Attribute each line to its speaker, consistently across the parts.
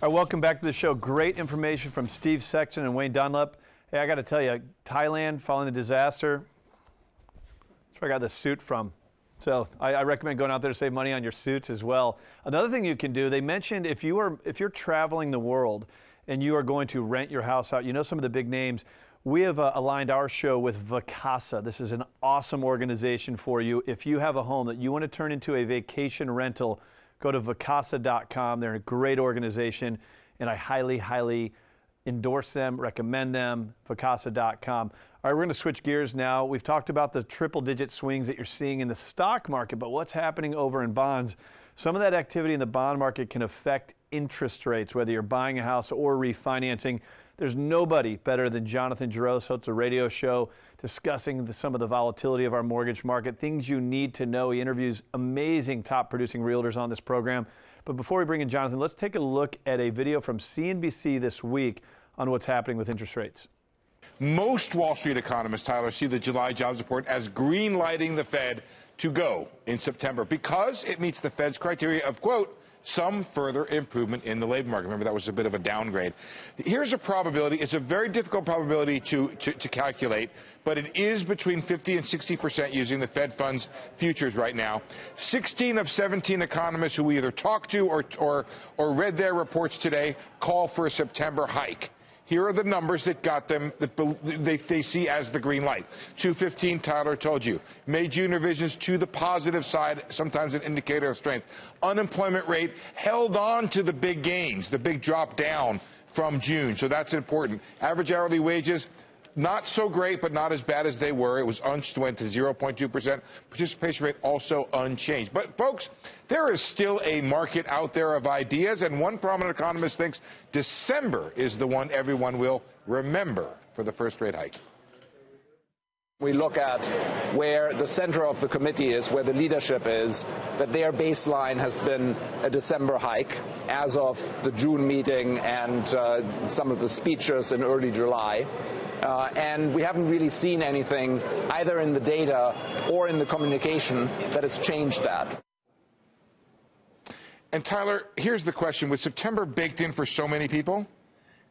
Speaker 1: All right, welcome back to the show. Great information from Steve Sexton and Wayne Dunlap. Hey, I got to tell you, Thailand following the disaster, that's where I got this suit from. So I recommend going out there to save money on your suits as well. Another thing you can do, they mentioned if you're traveling the world and you are going to rent your house out, you know some of the big names. We have aligned our show with Vacasa. This is an awesome organization for you. If you have a home that you want to turn into a vacation rental, go to vacasa.com. They're a great organization, and I highly, highly endorse them, recommend them, vacasa.com. All right, we're going to switch gears now. We've talked about the triple-digit swings that you're seeing in the stock market, but what's happening over in bonds? Some of that activity in the bond market can affect interest rates, whether you're buying a house or refinancing. There's nobody better than Jonathan Jerotz, hosts a radio show discussing some of the volatility of our mortgage market, things you need to know. He interviews amazing top-producing realtors on this program. But before we bring in Jonathan, let's take a look at a video from CNBC this week on what's happening with interest rates.
Speaker 2: Most Wall Street economists, Tyler, see the July jobs report as green-lighting the Fed to go in September because it meets the Fed's criteria of, quote, some further improvement in the labor market. Remember, that was a bit of a downgrade. Here's a probability. It's a very difficult probability to calculate, but it is between 50 and 60% using the Fed funds futures right now. 16 of 17 economists who we either talked to or read their reports today call for a September hike. Here are the numbers that got them, that they see as the green light. 215, Tyler told you. May-June revisions to the positive side, sometimes an indicator of strength. Unemployment rate held on to the big gains, the big drop down from June, so that's important. Average hourly wages, not so great, but not as bad as they were. It was went to 0.2%. Participation rate also unchanged. But, folks, there is still a market out there of ideas, and one prominent economist thinks December is the one everyone will remember for the first rate hike.
Speaker 3: We look at where the center of the committee is, where the leadership is, that their baseline has been a December hike as of the June meeting and some of the speeches in early July. And we haven't really seen anything either in the data or in the communication that has changed that.
Speaker 2: And Tyler, here's the question. With September baked in for so many people,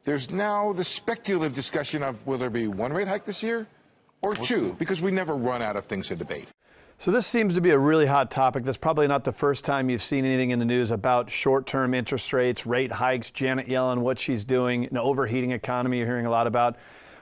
Speaker 2: there's now the speculative discussion of will there be one rate hike this year or two? Because we never run out of things to debate.
Speaker 1: So this seems to be a really hot topic. That's probably not the first time you've seen anything in the news about short-term interest rates, rate hikes, Janet Yellen, what she's doing, an overheating economy you're hearing a lot about.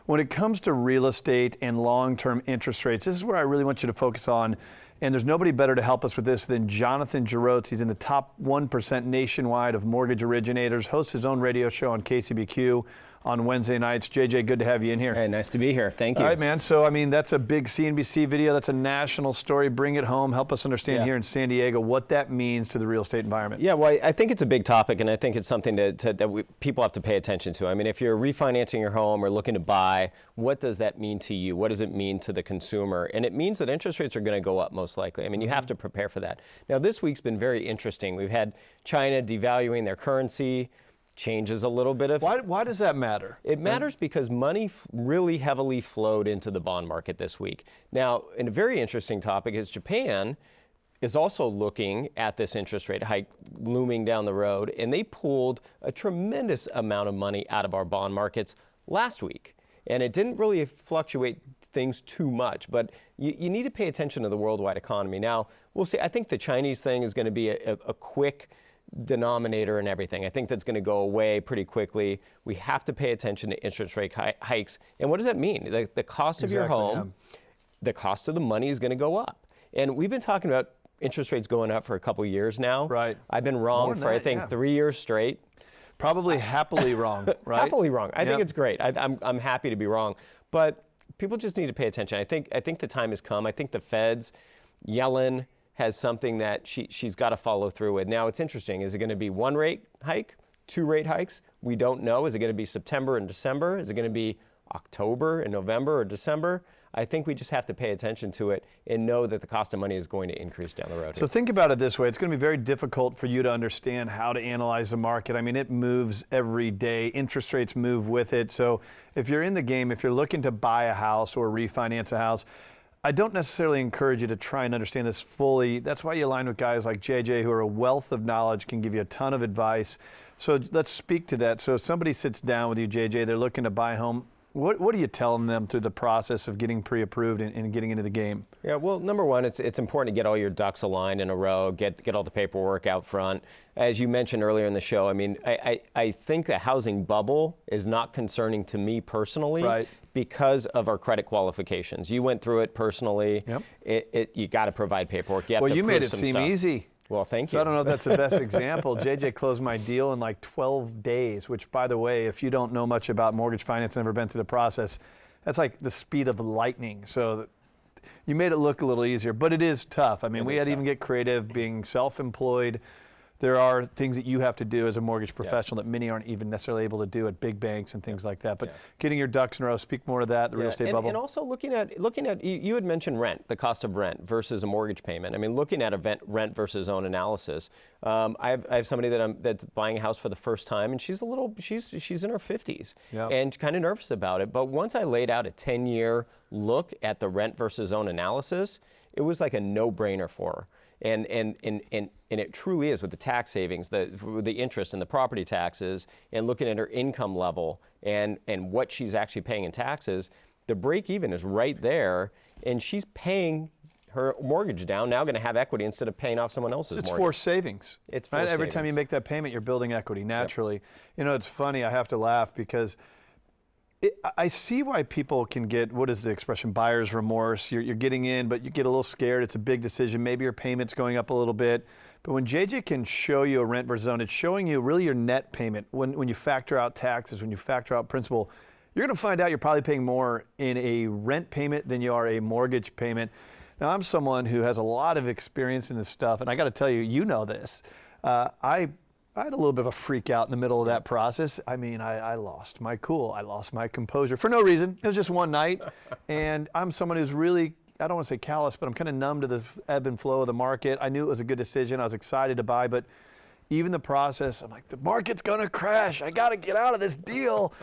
Speaker 1: When it comes to real estate and long-term interest rates, this is where I really want you to focus on. And there's nobody better to help us with this than Jonathan Jerotz. He's in the top 1% nationwide of mortgage originators, hosts his own radio show on KCBQ on Wednesday nights. JJ, good to have you in here.
Speaker 4: Hey, nice to be here. Thank you.
Speaker 1: All right, man. So, I mean, that's a big CNBC video. That's a national story. Bring it home. Help us understand here in San Diego what that means to the real estate environment.
Speaker 4: Yeah, well, I think it's a big topic, and I think it's something that people have to pay attention to. I mean, if you're refinancing your home or looking to buy, what does that mean to you? What does it mean to the consumer? And it means that interest rates are going to go up most likely. I mean, you have to prepare for that. Now, this week's been very interesting. We've had China devaluing their currency. Changes a little bit of...
Speaker 1: Why does that matter?
Speaker 4: It matters because money really heavily flowed into the bond market this week. Now, and a very interesting topic is Japan is also looking at this interest rate hike looming down the road, and they pulled a tremendous amount of money out of our bond markets last week. And it didn't really fluctuate things too much, but you need to pay attention to the worldwide economy. Now, we'll see. I think the Chinese thing is going to be a quick denominator and everything. I think that's going to go away pretty quickly. We have to pay attention to interest rate hikes. And what does that mean? The cost of your home, the cost of the money is going to go up. And we've been talking about interest rates going up for a couple of years now.
Speaker 1: Right.
Speaker 4: I've been wrong for, I think, 3 years straight.
Speaker 1: Probably happily wrong, right?
Speaker 4: Happily wrong. I think it's great. I'm happy to be wrong. But people just need to pay attention. I think the time has come. I think the Feds, Yellen, has something that she's got to follow through with. Now, it's interesting. Is it going to be one rate hike, two rate hikes? We don't know. Is it going to be September and December? Is it going to be October and November or December? I think we just have to pay attention to it and know that the cost of money is going to increase down the road.
Speaker 1: So think about it this way. It's going to be very difficult for you to understand how to analyze the market. I mean, it moves every day. Interest rates move with it. So if you're in the game, if you're looking to buy a house or refinance a house, I don't necessarily encourage you to try and understand this fully. That's why you align with guys like JJ who are a wealth of knowledge, can give you a ton of advice. So let's speak to that. So if somebody sits down with you, JJ, they're looking to buy a home. What are you telling them through the process of getting pre-approved and getting into the game?
Speaker 4: Yeah, well, number one, it's important to get all your ducks aligned in a row, get all the paperwork out front. As you mentioned earlier in the show, I mean, I think the housing bubble is not concerning to me personally.
Speaker 1: Right.
Speaker 4: Because of our credit qualifications. You went through it personally.
Speaker 1: Yep.
Speaker 4: You got to provide paperwork. You have
Speaker 1: Well,
Speaker 4: to
Speaker 1: you made
Speaker 4: prove
Speaker 1: it
Speaker 4: some
Speaker 1: seem
Speaker 4: stuff.
Speaker 1: easy.
Speaker 4: Well, thank
Speaker 1: So
Speaker 4: you.
Speaker 1: I don't know if that's the best example. JJ closed my deal in like 12 days, which, by the way, if you don't know much about mortgage finance, never been through the process, that's like the speed of lightning. So you made it look a little easier, but it is tough. I mean, we had to even get creative being self-employed. There are things that you have to do as a mortgage professional that many aren't even necessarily able to do at big banks and things like that. But getting your ducks in a row, speak more to that, the real estate bubble.
Speaker 4: And also looking at you had mentioned rent, the cost of rent versus a mortgage payment. I mean, looking at a rent versus own analysis. I have somebody that's buying a house for the first time, and she's in her 50s and kind of nervous about it. But once I laid out a 10-year look at the rent versus own analysis, it was like a no-brainer for her. And it truly is with the tax savings, the interest in the property taxes, and looking at her income level and what she's actually paying in taxes, the break even is right there, and she's paying her mortgage down, now going to have equity instead of paying off someone else's mortgage.
Speaker 1: It's forced savings.
Speaker 4: It's
Speaker 1: right?
Speaker 4: forced
Speaker 1: Every time you
Speaker 4: savings.
Speaker 1: make that payment, you're building equity naturally. You know, it's funny, I have to laugh because I see why people can get, what is the expression, buyer's remorse. You're getting in, but you get a little scared. It's a big decision. Maybe your payment's going up a little bit. But when JJ can show you a rent versus own, it's showing you really your net payment. When you factor out taxes, when you factor out principal, you're going to find out you're probably paying more in a rent payment than you are a mortgage payment. Now, I'm someone who has a lot of experience in this stuff, and I got to tell you, you know this. I had a little bit of a freak out in the middle of that process. I mean, I lost my cool. I lost my composure for no reason. It was just one night. And I'm someone who's really, I don't want to say callous, but I'm kind of numb to the ebb and flow of the market. I knew it was a good decision. I was excited to buy, but even the process, I'm like, the market's going to crash. I got to get out of this deal.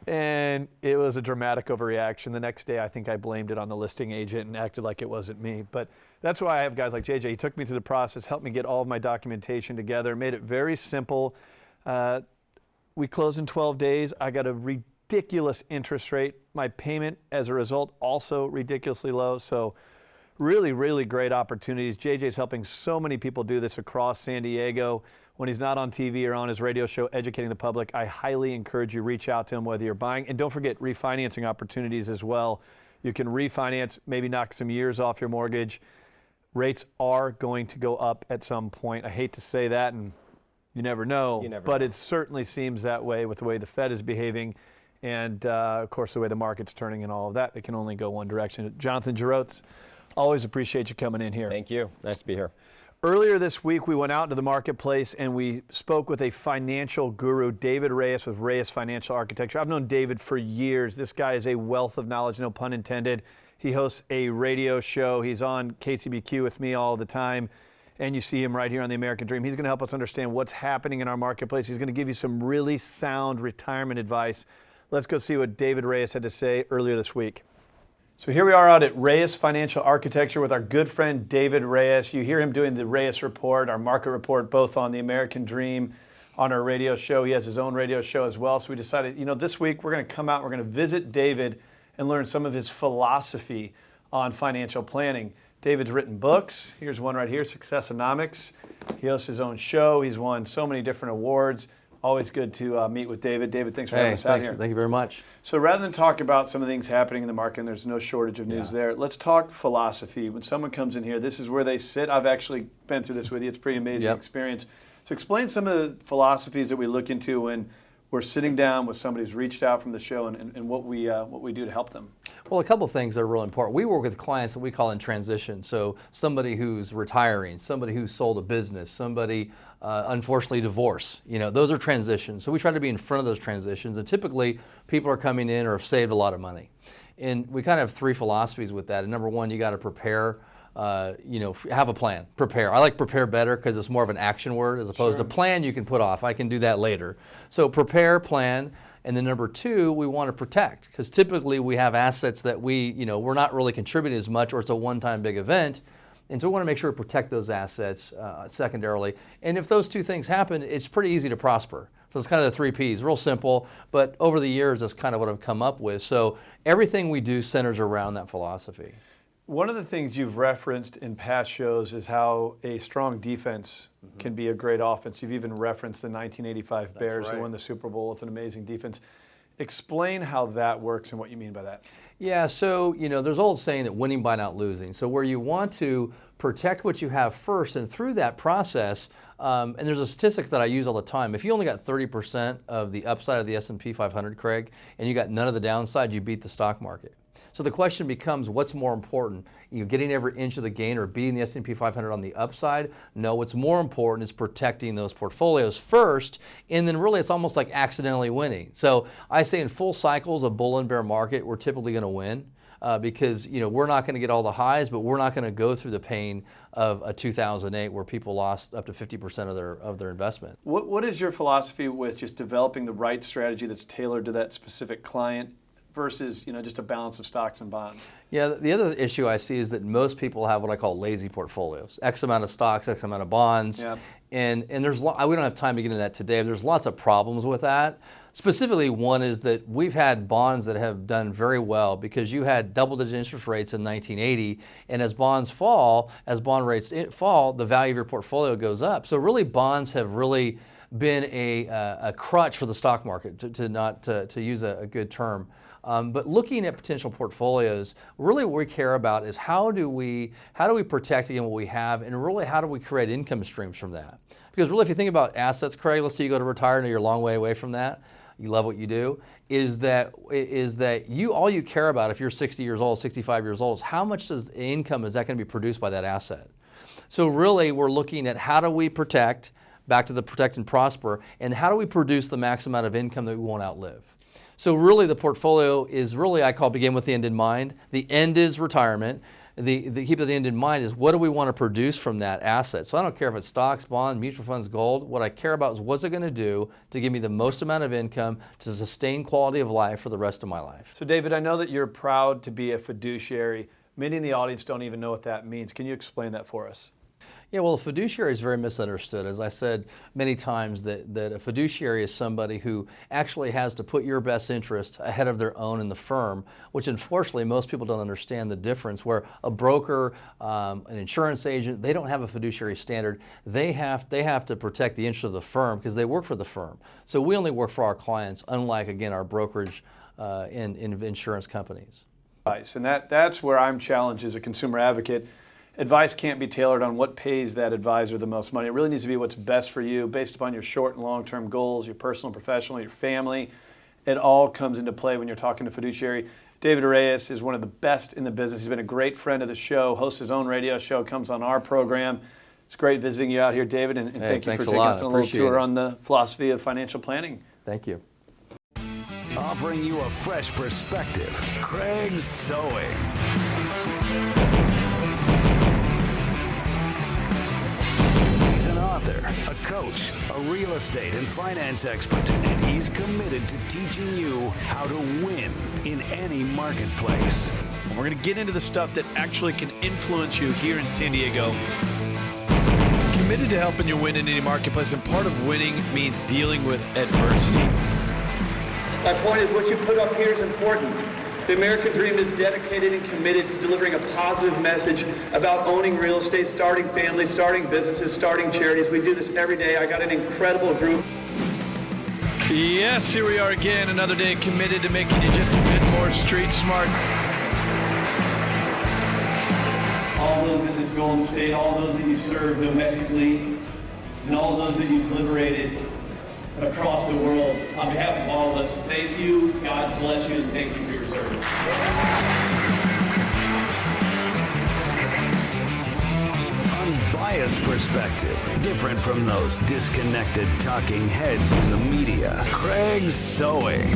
Speaker 1: And it was a dramatic overreaction. The next day, I think I blamed it on the listing agent and acted like it wasn't me. But that's why I have guys like JJ. He took me through the process, helped me get all of my documentation together, made it very simple. We closed in 12 days. I got a ridiculous interest rate. My payment, as a result, also ridiculously low. So really, really great opportunities. JJ's helping so many people do this across San Diego. When he's not on TV or on his radio show educating the public, I highly encourage you reach out to him whether you're buying. And don't forget refinancing opportunities as well. You can refinance, maybe knock some years off your mortgage. Rates are going to go up at some point. I hate to say that, and you never know. But it certainly seems that way with the way the Fed is behaving. And, of course, the way the market's turning and all of that. It can only go one direction. Jonathan Jerotz, always appreciate you coming in here.
Speaker 4: Thank you. Nice to be here.
Speaker 1: Earlier this week, we went out into the marketplace and we spoke with a financial guru, David Reyes with Reyes Financial Architecture. I've known David for years. This guy is a wealth of knowledge, no pun intended. He hosts a radio show. He's on KCBQ with me all the time. And you see him right here on The American Dream. He's going to help us understand what's happening in our marketplace. He's going to give you some really sound retirement advice. Let's go see what David Reyes had to say earlier this week. So here we are out at Reyes Financial Architecture with our good friend David Reyes. You hear him doing the Reyes Report, our market report, both on The American Dream, on our radio show. He has his own radio show as well. So we decided, this week we're going to come out, we're going to visit David and learn some of his philosophy on financial planning. David's written books. Here's one right here, Successonomics. He hosts his own show. He's won so many different awards. Always good to meet with David. David, thanks for having us out here.
Speaker 5: Thank you very much.
Speaker 1: So rather than talk about some of the things happening in the market, and there's no shortage of news there, let's talk philosophy. When someone comes in here, this is where they sit. I've actually been through this with you. It's a pretty amazing experience. So explain some of the philosophies that we look into when we're sitting down with somebody who's reached out from the show and what we do to help them.
Speaker 5: Well, a couple of things that are real important. We work with clients that we call in transition. So somebody who's retiring, somebody who's sold a business, somebody unfortunately divorced. Those are transitions. So we try to be in front of those transitions. And typically people are coming in or have saved a lot of money. And we kind of have three philosophies with that. And number one, you got to prepare. Have a plan. Prepare. I like prepare better because it's more of an action word as opposed to plan you can put off. I can do that later. So prepare, plan, and then number two, we want to protect because typically we have assets that we're not really contributing as much or it's a one-time big event. And so we want to make sure we protect those assets secondarily. And if those two things happen, it's pretty easy to prosper. So it's kind of the 3 Ps, real simple, but over the years, that's kind of what I've come up with. So everything we do centers around that philosophy.
Speaker 1: One of the things you've referenced in past shows is how a strong defense can be a great offense. You've even referenced the 1985 Bears who won the Super Bowl with an amazing defense. Explain how that works and what you mean by that.
Speaker 5: Yeah, so, there's an old saying that winning by not losing. So where you want to protect what you have first, and through that process, and there's a statistic that I use all the time. If you only got 30% of the upside of the S&P 500, Craig, and you got none of the downside, you beat the stock market. So the question becomes, what's more important? Getting every inch of the gain or beating the S&P 500 on the upside? No, what's more important is protecting those portfolios first, and then really it's almost like accidentally winning. So I say in full cycles, a bull and bear market, we're typically going to win. Because we're not going to get all the highs, but we're not going to go through the pain of a 2008 where people lost up to 50% of their investment.
Speaker 1: What is your philosophy with just developing the right strategy that's tailored to that specific client versus just a balance of stocks and bonds?
Speaker 5: Yeah, the other issue I see is that most people have what I call lazy portfolios. X amount of stocks, X amount of bonds. Yep. And there's we don't have time to get into that today, but there's lots of problems with that. Specifically, one is that we've had bonds that have done very well because you had double-digit interest rates in 1980, and as bonds fall, as bond rates fall, the value of your portfolio goes up. So really, bonds have really been a crutch for the stock market, to use a good term. But looking at potential portfolios, really what we care about is how do we protect again what we have, and really how do we create income streams from that? Because really, if you think about assets, Craig, let's say you go to retire and you're a long way away from that. You love what you do, is that all you care about if you're 60 years old, 65 years old, is how much income is that going to be produced by that asset. So really we're looking at how do we protect, back to the protect and prosper, and how do we produce the max amount of income that we won't outlive. So really the portfolio is really, I call begin with the end in mind. The end is retirement. The keep the end in mind is what do we want to produce from that asset. So I don't care if it's stocks, bonds, mutual funds, gold. What I care about is what's it going to do to give me the most amount of income to sustain quality of life for the rest of my life.
Speaker 1: So David, I know that you're proud to be a fiduciary. Many in the audience don't even know what that means. Can you explain that for us?
Speaker 5: Yeah, well, a fiduciary is very misunderstood. As I said many times, that a fiduciary is somebody who actually has to put your best interest ahead of their own in the firm, which unfortunately most people don't understand the difference, where a broker, an insurance agent, they don't have a fiduciary standard. They have to protect the interest of the firm because they work for the firm. So we only work for our clients, unlike, again, our brokerage in insurance companies.
Speaker 1: And that's where I'm challenged as a consumer advocate. Advice can't be tailored on what pays that advisor the most money. It really needs to be what's best for you based upon your short and long-term goals, your personal, professional, your family. It all comes into play when you're talking to fiduciary. David Reyes is one of the best in the business. He's been a great friend of the show, hosts his own radio show, comes on our program. It's great visiting you out here, David, and thank you for taking us on a little tour on the philosophy of financial planning.
Speaker 5: Thank you.
Speaker 6: Offering you a fresh perspective, Craig Sewing. An author, a coach, a real estate and finance expert, and he's committed to teaching you how to win in any marketplace.
Speaker 1: We're going to get into the stuff that actually can influence you here in San Diego. Committed to helping you win in any marketplace, and part of winning means dealing with adversity.
Speaker 7: My point is what you put up here is important. The American dream is dedicated and committed to delivering a positive message about owning real estate, starting families, starting businesses, starting charities. We do this every day. I got an incredible group.
Speaker 1: Yes, here we are again, another day committed to making you just a bit more street smart. All those in this Golden State, all those that you served domestically, and all those that you've liberated across the world, on behalf of all of us, thank you, God bless you, and thank you for your service.
Speaker 6: Unbiased perspective, different from those disconnected talking heads in the media. Craig Sewing.